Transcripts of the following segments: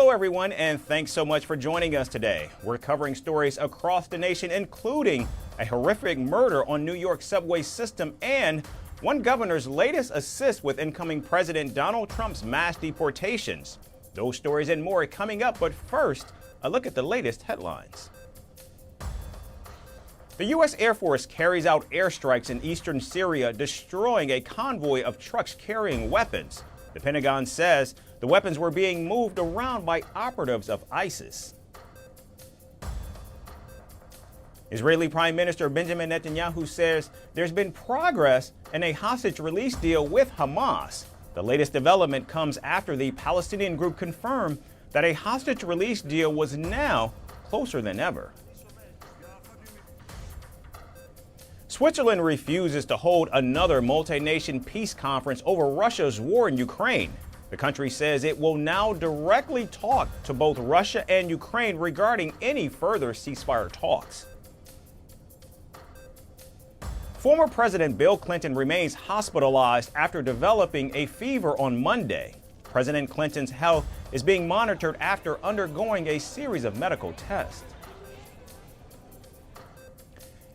Hello, everyone, and thanks so much for joining us today. We're covering stories across the nation, including a horrific murder on New York subway system and one governor's latest assist with incoming President Donald Trump's mass deportations. Those stories and more are coming up, but first, a look at the latest headlines. The U.S. Air Force carries out airstrikes in eastern Syria, destroying a convoy of trucks carrying weapons. The Pentagon says the weapons were being moved around by operatives of ISIS. Israeli Prime Minister Benjamin Netanyahu says there's been progress in a hostage release deal with Hamas. The latest development comes after the Palestinian group confirmed that a hostage release deal was now closer than ever. Switzerland refuses to hold another multi-nation peace conference over Russia's war in Ukraine. The country says it will now directly talk to both Russia and Ukraine regarding any further ceasefire talks. Former President Bill Clinton remains hospitalized after developing a fever on Monday. President Clinton's health is being monitored after undergoing a series of medical tests.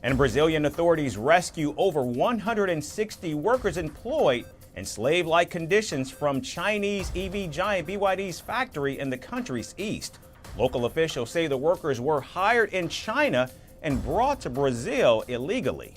And Brazilian authorities rescue over 160 workers employed in slave-like conditions from Chinese EV giant BYD's factory in the country's east. Local officials say the workers were hired in China and brought to Brazil illegally.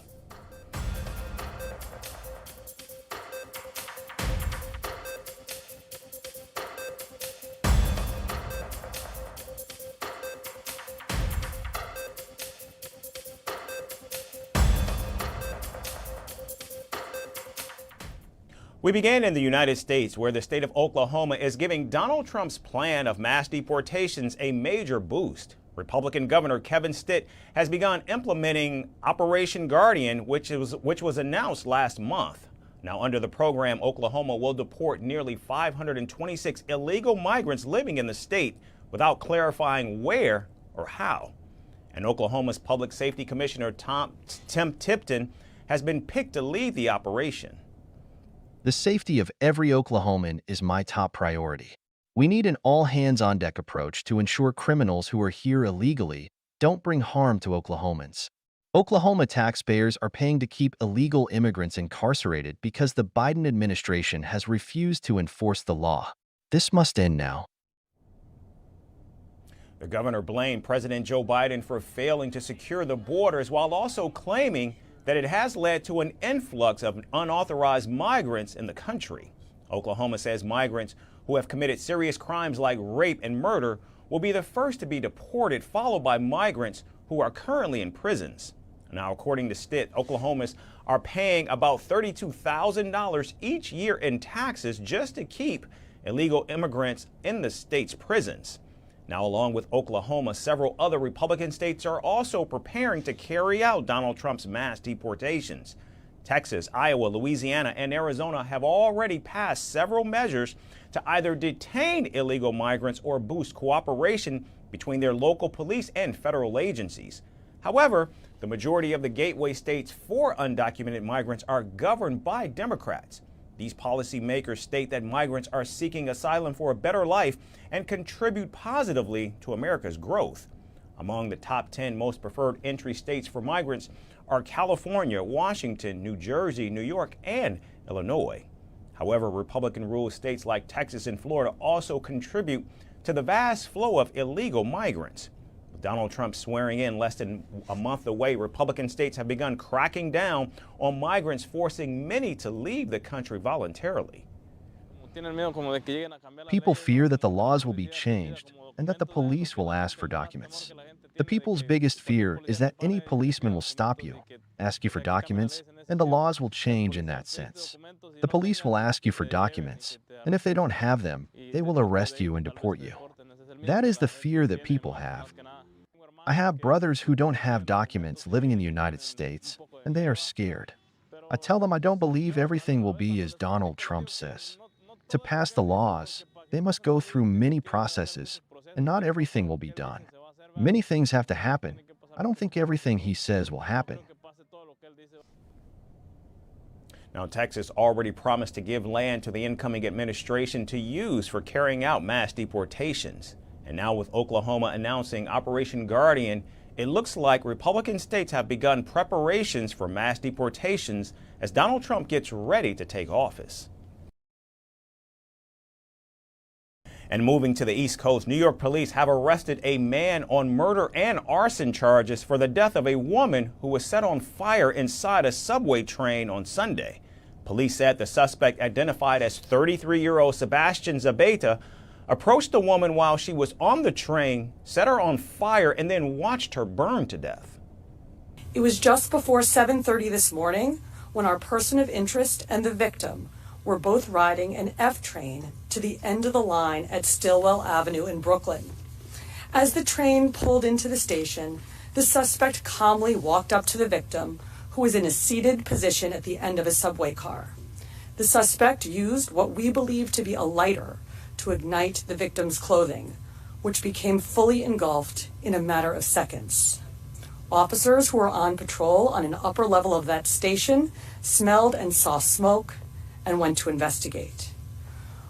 We began in the United States, where the state of Oklahoma is giving Donald Trump's plan of mass deportations a major boost. Republican Governor Kevin Stitt has begun implementing Operation Guardian, which was announced last month. Now, under the program, Oklahoma will deport nearly 526 illegal migrants living in the state without clarifying where or how. And Oklahoma's Public Safety Commissioner Tim Tipton has been picked to lead the operation. The safety of every Oklahoman is my top priority. We need an all-hands-on-deck approach to ensure criminals who are here illegally don't bring harm to Oklahomans. Oklahoma taxpayers are paying to keep illegal immigrants incarcerated because the Biden administration has refused to enforce the law. This must end now. The governor blamed President Joe Biden for failing to secure the borders while also claiming that it has led to an influx of unauthorized migrants in the country. Oklahoma says migrants who have committed serious crimes like rape and murder will be the first to be deported, followed by migrants who are currently in prisons. Now, according to Stitt, Oklahomans are paying about $32,000 each year in taxes just to keep illegal immigrants in the state's prisons. Now, along with Oklahoma, several other Republican states are also preparing to carry out Donald Trump's mass deportations. Texas, Iowa, Louisiana, and Arizona have already passed several measures to either detain illegal migrants or boost cooperation between their local police and federal agencies. However, the majority of the gateway states for undocumented migrants are governed by Democrats. These policymakers state that migrants are seeking asylum for a better life and contribute positively to America's growth. Among the top 10 most preferred entry states for migrants are California, Washington, New Jersey, New York, and Illinois. However, Republican-ruled states like Texas and Florida also contribute to the vast flow of illegal migrants. With Donald Trump swearing in less than a month away, Republican states have begun cracking down on migrants, forcing many to leave the country voluntarily. People fear that the laws will be changed and that the police will ask for documents. The people's biggest fear is that any policeman will stop you, ask you for documents, and the laws will change in that sense. The police will ask you for documents, and if they don't have them, they will arrest you and deport you. That is the fear that people have. I have brothers who don't have documents living in the United States, and they are scared. I tell them I don't believe everything will be as Donald Trump says. To pass the laws, they must go through many processes, and not everything will be done. Many things have to happen. I don't think everything he says will happen. Now, Texas already promised to give land to the incoming administration to use for carrying out mass deportations. And now with Oklahoma announcing Operation Guardian, it looks like Republican states have begun preparations for mass deportations as Donald Trump gets ready to take office. And moving to the East Coast, New York police have arrested a man on murder and arson charges for the death of a woman who was set on fire inside a subway train on Sunday. Police said the suspect, identified as 33-year-old Sebastian Zapeta, approached the woman while she was on the train, set her on fire, and then watched her burn to death. It was just before 7:30 this morning when our person of interest and the victim were both riding an F train to the end of the line at Stillwell Avenue in Brooklyn. As the train pulled into the station, the suspect calmly walked up to the victim, who was in a seated position at the end of a subway car. The suspect used what we believe to be a lighter to ignite the victim's clothing, which became fully engulfed in a matter of seconds. Officers who were on patrol on an upper level of that station smelled and saw smoke and went to investigate.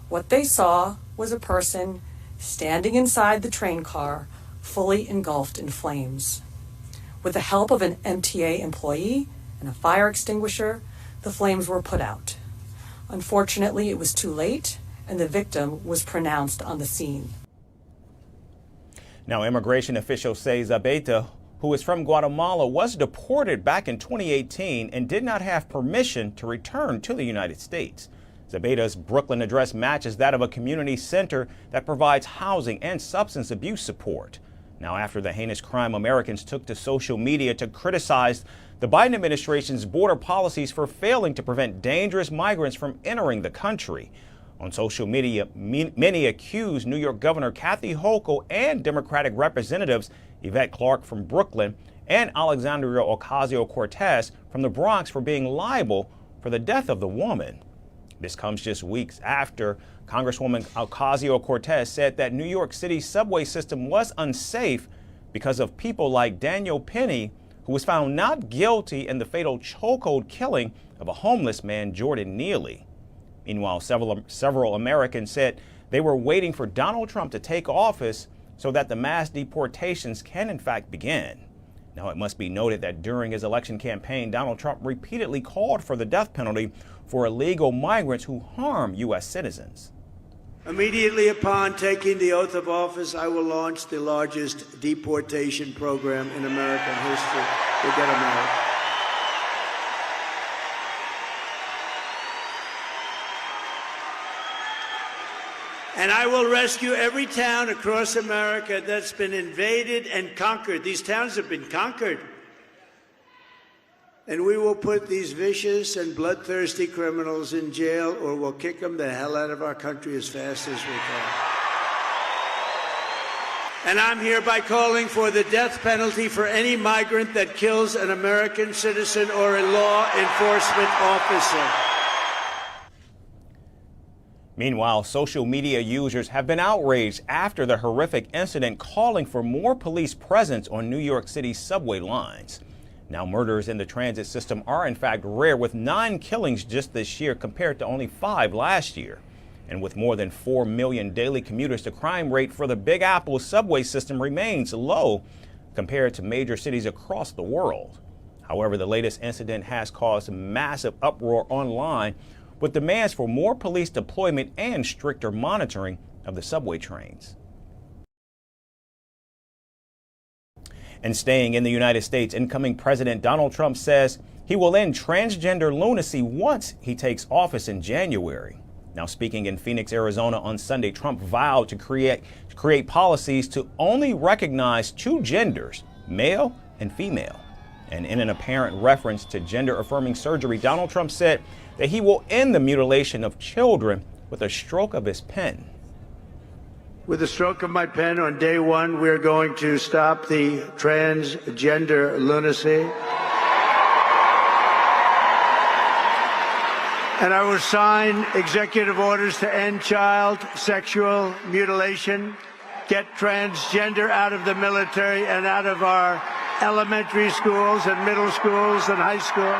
What they saw was a person standing inside the train car, fully engulfed in flames. With the help of an MTA employee and a fire extinguisher, the flames were put out. Unfortunately, it was too late, and the victim was pronounced on the scene. Now, immigration officials say Zapeta, who is from Guatemala, was deported back in 2018 and did not have permission to return to the United States. Zapeta's Brooklyn address matches that of a community center that provides housing and substance abuse support. Now, after the heinous crime, Americans took to social media to criticize the Biden administration's border policies for failing to prevent dangerous migrants from entering the country. On social media, many accused New York Governor Kathy Hochul and Democratic Representatives Yvette Clarke from Brooklyn and Alexandria Ocasio-Cortez from the Bronx for being liable for the death of the woman. This comes just weeks after Congresswoman Ocasio-Cortez said that New York City's subway system was unsafe because of people like Daniel Penny, who was found not guilty in the fatal chokehold killing of a homeless man, Jordan Neely. Meanwhile, several Americans said they were waiting for Donald Trump to take office so that the mass deportations can in fact begin. Now, it must be noted that during his election campaign, Donald Trump repeatedly called for the death penalty for illegal migrants who harm U.S. citizens. Immediately upon taking the oath of office, I will launch the largest deportation program in American history to get them out. And I will rescue every town across America that's been invaded and conquered. These towns have been conquered. And we will put these vicious and bloodthirsty criminals in jail, or we'll kick them the hell out of our country as fast as we can. And I'm hereby calling for the death penalty for any migrant that kills an American citizen or a law enforcement officer. Meanwhile, social media users have been outraged after the horrific incident, calling for more police presence on New York City's subway lines. Now, murders in the transit system are in fact rare, with 9 killings just this year compared to only 5 last year. And with more than 4 million daily commuters, the crime rate for the Big Apple subway system remains low compared to major cities across the world. However, the latest incident has caused massive uproar online, with demands for more police deployment and stricter monitoring of the subway trains. And staying in the United States, incoming President Donald Trump says he will end transgender lunacy once he takes office in January. Now, speaking in Phoenix, Arizona on Sunday, Trump vowed to create policies to only recognize 2 genders, male and female. And in an apparent reference to gender-affirming surgery, Donald Trump said that he will end the mutilation of children with a stroke of his pen. With a stroke of my pen on day 1, we're going to stop the transgender lunacy. And I will sign executive orders to end child sexual mutilation, get transgender out of the military and out of our elementary schools and middle schools and high school.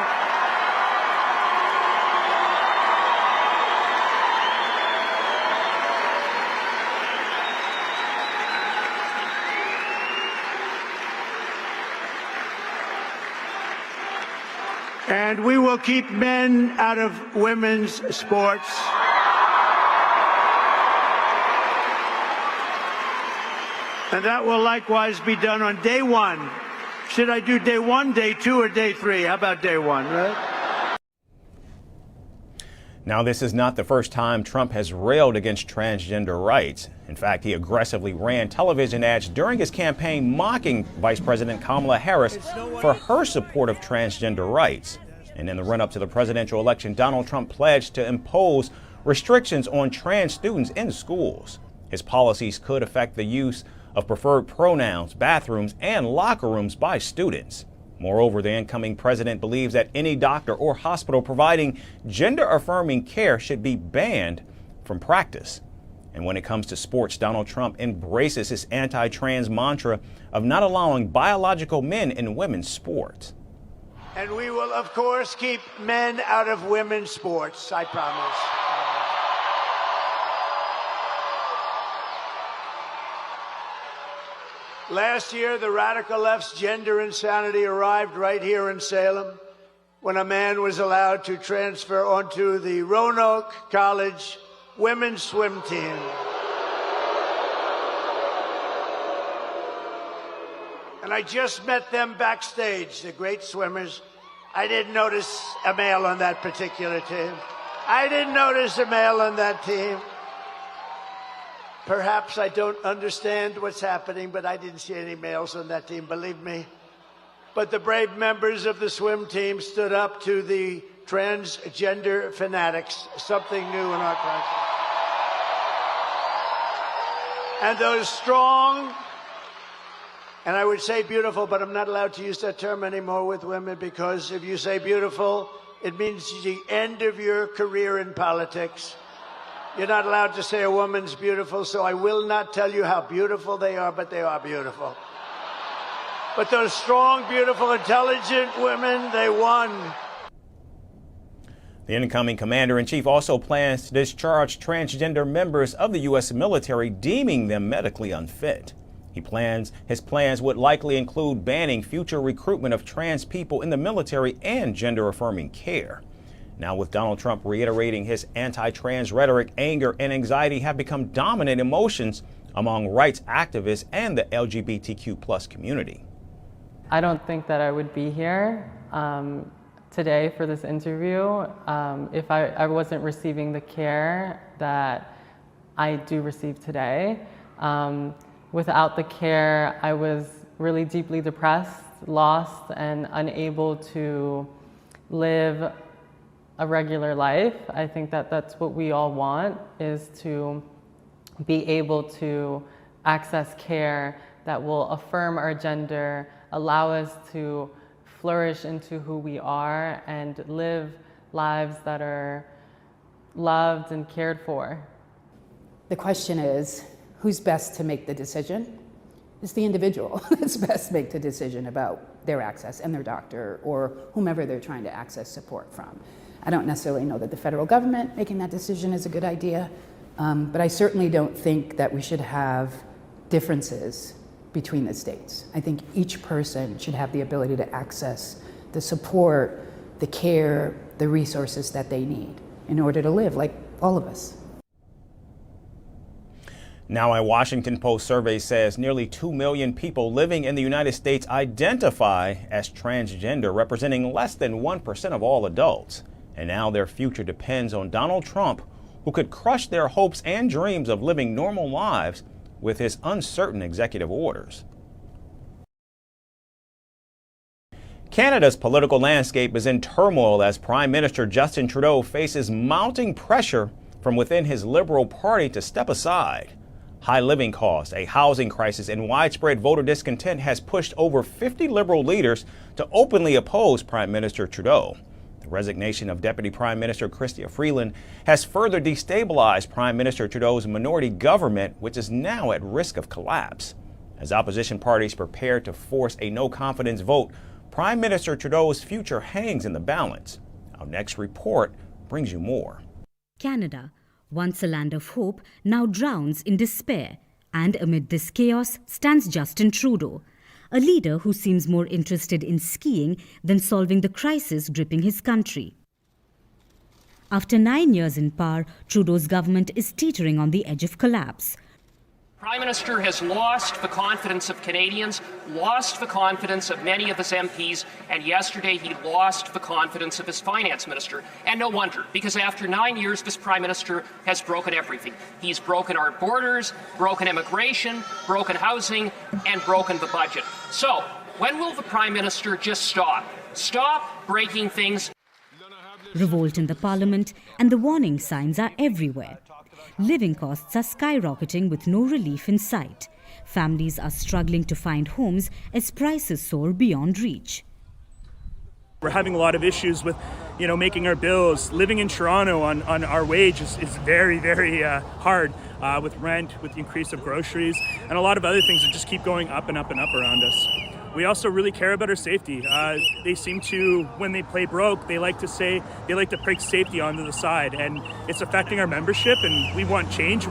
And we will keep men out of women's sports. And that will likewise be done on day one. Should I do day one, day two, or day three? How about day one, right? Now, this is not the first time Trump has railed against transgender rights. In fact, he aggressively ran television ads during his campaign mocking Vice President Kamala Harris for her support of transgender rights. And in the run-up to the presidential election, Donald Trump pledged to impose restrictions on trans students in schools. His policies could affect the use of preferred pronouns, bathrooms, and locker rooms by students. Moreover, the incoming president believes that any doctor or hospital providing gender-affirming care should be banned from practice. And when it comes to sports, Donald Trump embraces his anti-trans mantra of not allowing biological men in women's sports. And we will, of course, keep men out of women's sports, I promise. Last year, the radical left's gender insanity arrived right here in Salem when a man was allowed to transfer onto the Roanoke College women's swim team. And I just met them backstage, the great swimmers. I didn't notice a male on that particular team. I didn't notice a male on that team. Perhaps I don't understand what's happening, but I didn't see any males on that team, believe me. But the brave members of the swim team stood up to the transgender fanatics, something new in our country. And those strong, and I would say beautiful, but I'm not allowed to use that term anymore with women, because if you say beautiful, it means the end of your career in politics. You're not allowed to say a woman's beautiful, so I will not tell you how beautiful they are, but they are beautiful. But those strong, beautiful, intelligent women, they won. The incoming commander-in-chief also plans to discharge transgender members of the U.S. military, deeming them medically unfit. His plans would likely include banning future recruitment of trans people in the military and gender-affirming care. Now, with Donald Trump reiterating his anti-trans rhetoric, anger and anxiety have become dominant emotions among rights activists and the LGBTQ+ community. I don't think that I would be here today for this interview if I wasn't receiving the care that I do receive today. Without the care, I was really deeply depressed, lost, and unable to live a regular life. I think that that's what we all want, is to be able to access care that will affirm our gender, allow us to flourish into who we are, and live lives that are loved and cared for. The question is, who's best to make the decision? It's the individual that's best to make the decision about their access and their doctor or whomever they're trying to access support from. I don't necessarily know that the federal government making that decision is a good idea, but I certainly don't think that we should have differences between the states. I think each person should have the ability to access the support, the care, the resources that they need in order to live like all of us. Now, a Washington Post survey says nearly 2 million people living in the United States identify as transgender, representing less than 1% of all adults. And now their future depends on Donald Trump, who could crush their hopes and dreams of living normal lives with his uncertain executive orders. Canada's political landscape is in turmoil as Prime Minister Justin Trudeau faces mounting pressure from within his Liberal Party to step aside. High living costs, a housing crisis, and widespread voter discontent has pushed over 50 Liberal leaders to openly oppose Prime Minister Trudeau. The resignation of Deputy Prime Minister Chrystia Freeland has further destabilized Prime Minister Trudeau's minority government, which is now at risk of collapse. As opposition parties prepare to force a no-confidence vote, Prime Minister Trudeau's future hangs in the balance. Our next report brings you more. Canada, once a land of hope, now drowns in despair. And amid this chaos stands Justin Trudeau. a leader who seems more interested in skiing than solving the crisis gripping his country. After 9 years in power, Trudeau's government is teetering on the edge of collapse. Prime Minister has lost the confidence of Canadians, lost the confidence of many of his MPs, and yesterday he lost the confidence of his finance minister. And no wonder, because after 9 years, this Prime Minister has broken everything. He's broken our borders, broken immigration, broken housing, and broken the budget. So, when will the Prime Minister just stop? Stop breaking things. Revolt in the parliament, and the warning signs are everywhere. Living costs are skyrocketing with no relief in sight. Families are struggling to find homes as prices soar beyond reach. We're having a lot of issues with, making our bills. Living in Toronto on our wage is very, very hard with rent, with the increase of groceries, and a lot of other things that just keep going up and up and up around us. We also really care about our safety. They seem to, when they play broke, they like to prick safety onto the side, and it's affecting our membership, and we want change.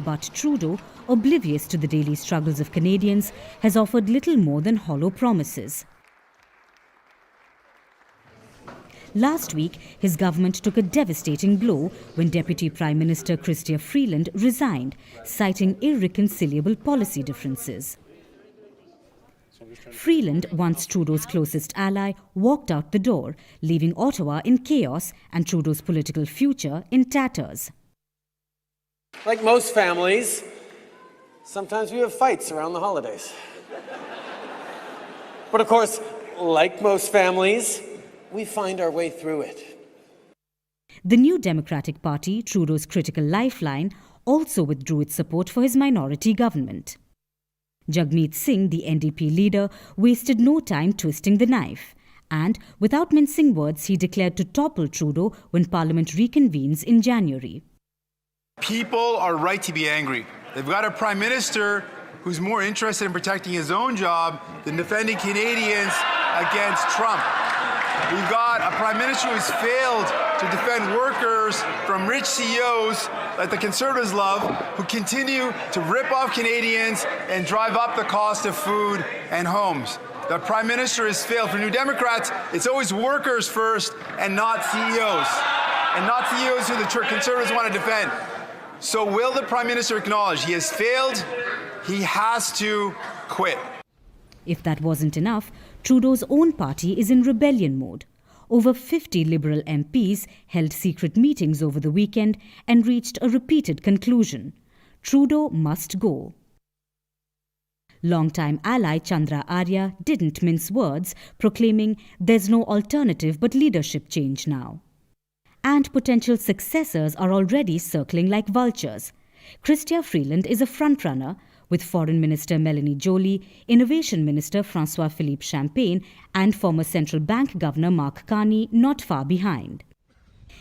But Trudeau, oblivious to the daily struggles of Canadians, has offered little more than hollow promises. Last week, his government took a devastating blow when Deputy Prime Minister Chrystia Freeland resigned, citing irreconcilable policy differences. Freeland, once Trudeau's closest ally, walked out the door, leaving Ottawa in chaos and Trudeau's political future in tatters. Like most families, sometimes we have fights around the holidays. But of course, like most families, we find our way through it. The New Democratic Party, Trudeau's critical lifeline, also withdrew its support for his minority government. Jagmeet Singh, the NDP leader, wasted no time twisting the knife, and without mincing words, he declared to topple Trudeau when Parliament reconvenes in January. People are right to be angry. They've got a Prime Minister who's more interested in protecting his own job than defending Canadians against Trump. We've got a Prime Minister who's failed to defend workers from rich CEOs that the Conservatives love, who continue to rip off Canadians and drive up the cost of food and homes. The Prime Minister has failed. For New Democrats, it's always workers first and not CEOs. And not CEOs who the Conservatives want to defend. So will the Prime Minister acknowledge he has failed? He has to quit. If that wasn't enough, Trudeau's own party is in rebellion mode. Over 50 Liberal MPs held secret meetings over the weekend and reached a repeated conclusion: Trudeau must go. Longtime ally Chandra Arya didn't mince words, proclaiming there's no alternative but leadership change now. And potential successors are already circling like vultures. Chrystia Freeland is a frontrunner, with Foreign Minister Melanie Joly, Innovation Minister François-Philippe Champagne, and former Central Bank Governor Mark Carney not far behind.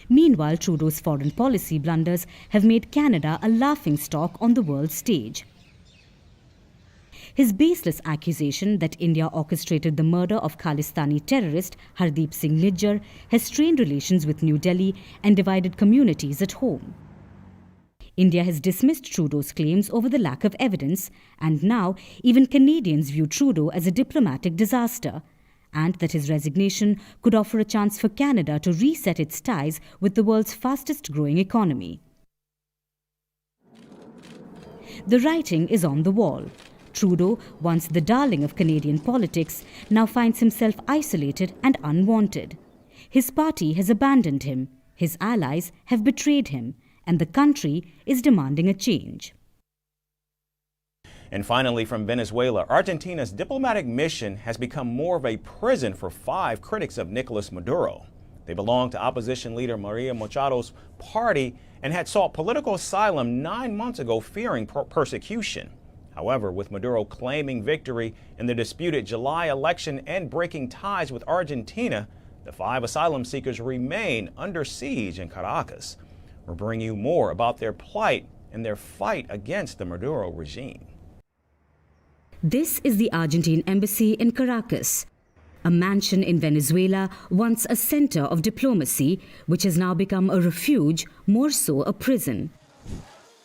Meanwhile, Trudeau's foreign policy blunders have made Canada a laughingstock on the world stage. His baseless accusation that India orchestrated the murder of Khalistani terrorist Hardeep Singh Nijjar has strained relations with New Delhi and divided communities at home. India has dismissed Trudeau's claims over the lack of evidence, and now even Canadians view Trudeau as a diplomatic disaster, and that his resignation could offer a chance for Canada to reset its ties with the world's fastest-growing economy. The writing is on the wall. Trudeau, once the darling of Canadian politics, now finds himself isolated and unwanted. His party has abandoned him, his allies have betrayed him, and the country is demanding a change. And finally, from Venezuela, Argentina's diplomatic mission has become more of a prison for 5 critics of Nicolas Maduro. They belong to opposition leader Maria Machado's party and had sought political asylum 9 months ago, fearing persecution. However, with Maduro claiming victory in the disputed July election and breaking ties with Argentina, the 5 asylum seekers remain under siege in Caracas. We'll bring you more about their plight and their fight against the Maduro regime. This is the Argentine embassy in Caracas, a mansion in Venezuela, once a center of diplomacy, which has now become a refuge, more so a prison.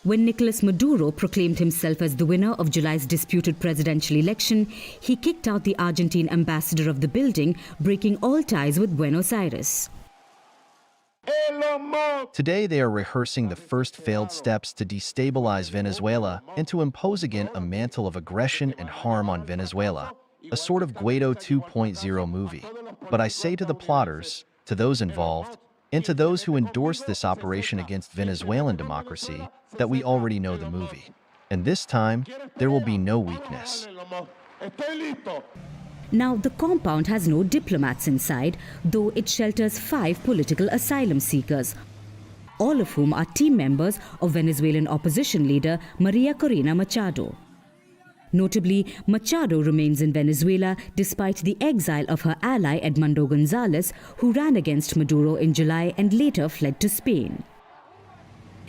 When Nicolas Maduro proclaimed himself as the winner of July's disputed presidential election, he kicked out the Argentine ambassador of the building, breaking all ties with Buenos Aires. Today, they are rehearsing the first failed steps to destabilize Venezuela and to impose again a mantle of aggression and harm on Venezuela, a sort of Guaido 2.0 movie. But I say to the plotters, to those involved, and to those who endorse this operation against Venezuelan democracy, that we already know the movie. And this time, there will be no weakness. Now, the compound has no diplomats inside, though it shelters 5 political asylum seekers, all of whom are team members of Venezuelan opposition leader Maria Corina Machado. Notably, Machado remains in Venezuela despite the exile of her ally Edmundo Gonzalez, who ran against Maduro in July and later fled to Spain.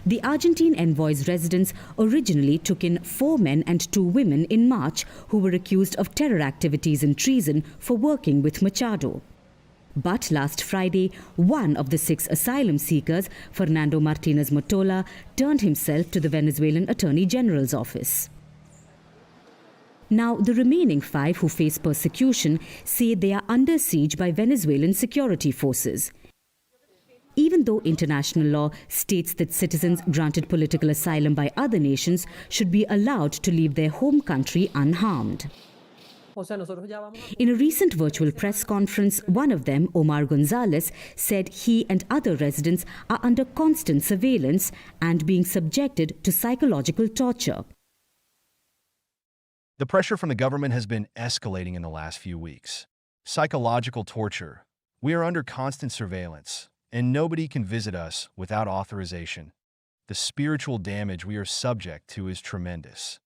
The Argentine envoy's residence originally took in 4 men and 2 women in March who were accused of terror activities and treason for working with Machado. But last Friday, one of the 6 asylum seekers, Fernando Martinez Motola, turned himself to the Venezuelan Attorney General's office. Now, the remaining 5 who face persecution say they are under siege by Venezuelan security forces. Even though international law states that citizens granted political asylum by other nations should be allowed to leave their home country unharmed. In a recent virtual press conference, one of them, Omar Gonzalez, said he and other residents are under constant surveillance and being subjected to psychological torture. The pressure from the government has been escalating in the last few weeks. Psychological torture. We are under constant surveillance, and nobody can visit us without authorization. The spiritual damage we are subject to is tremendous.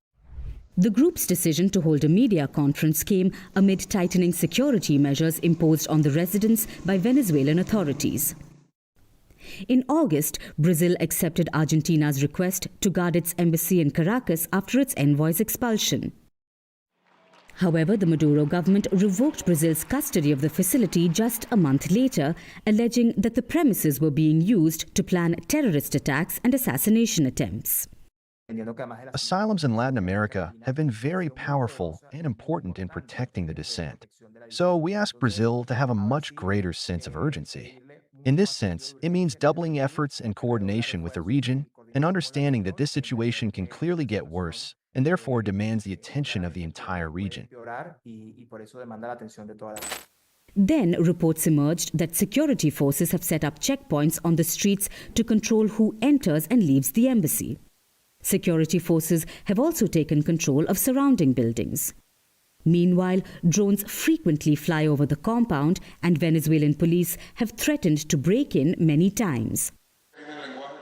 The group's decision to hold a media conference came amid tightening security measures imposed on the residents by Venezuelan authorities. In August, Brazil accepted Argentina's request to guard its embassy in Caracas after its envoy's expulsion. However, the Maduro government revoked Brazil's custody of the facility just a month later, alleging that the premises were being used to plan terrorist attacks and assassination attempts. Asylums in Latin America have been very powerful and important in protecting the dissent. So we ask Brazil to have a much greater sense of urgency. In this sense, it means doubling efforts and coordination with the region and understanding that this situation can clearly get worse and therefore demands the attention of the entire region. Then reports emerged that security forces have set up checkpoints on the streets to control who enters and leaves the embassy. Security forces have also taken control of surrounding buildings. Meanwhile, drones frequently fly over the compound, and Venezuelan police have threatened to break in many times.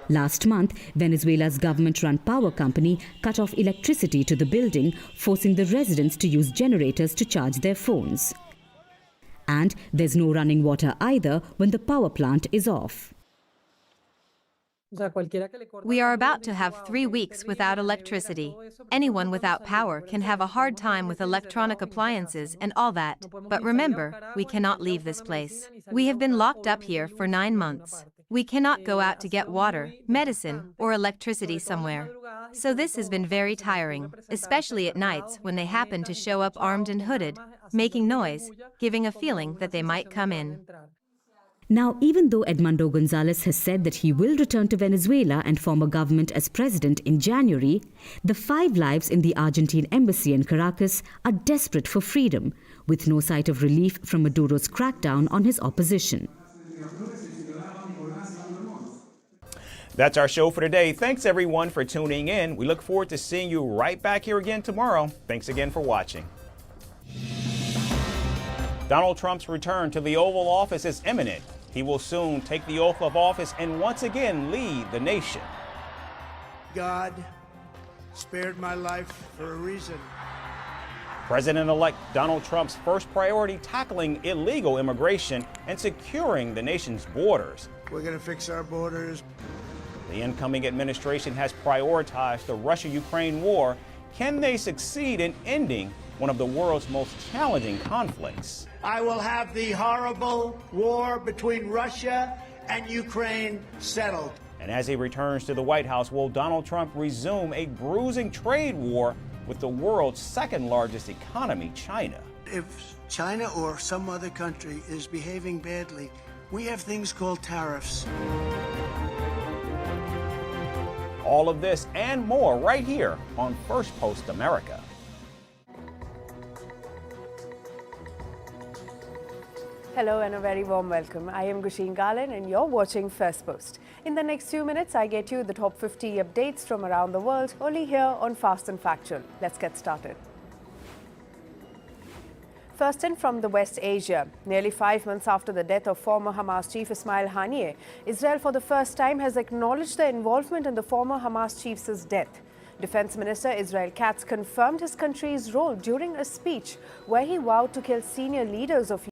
Last month, Venezuela's government-run power company cut off electricity to the building, forcing the residents to use generators to charge their phones. And there's no running water either when the power plant is off. We are about to have 3 weeks without electricity. Anyone without power can have a hard time with electronic appliances and all that. But remember, we cannot leave this place. We have been locked up here for 9 months. We cannot go out to get water, medicine, or electricity somewhere. So this has been very tiring, especially at nights when they happen to show up armed and hooded, making noise, giving a feeling that they might come in. Now, even though Edmundo Gonzalez has said that he will return to Venezuela and form a government as president in January, the 5 lives in the Argentine embassy in Caracas are desperate for freedom, with no sight of relief from Maduro's crackdown on his opposition. That's our show for today. Thanks everyone for tuning in. We look forward to seeing you right back here again tomorrow. Thanks again for watching. Donald Trump's return to the Oval Office is imminent. He will soon take the oath of office and once again lead the nation. God spared my life for a reason. President-elect Donald Trump's first priority: tackling illegal immigration and securing the nation's borders. We're going to fix our borders. The incoming administration has prioritized the Russia-Ukraine war. Can they succeed in ending one of the world's most challenging conflicts? I will have the horrible war between Russia and Ukraine settled. And as he returns to the White House, will Donald Trump resume a bruising trade war with the world's second largest economy, China? If China or some other country is behaving badly, we have things called tariffs. All of this and more right here on Firstpost America. Hello and a very warm welcome. I am Gusheen Garland and you're watching Firstpost. In the next few minutes, I get you the top 50 updates from around the world, only here on Fast and Factual. Let's get started. First in from the West Asia, nearly 5 months after the death of former Hamas chief Ismail Haniyeh, Israel for the first time has acknowledged their involvement in the former Hamas chief's death. Defense Minister Israel Katz confirmed his country's role during a speech where he vowed to kill senior leaders of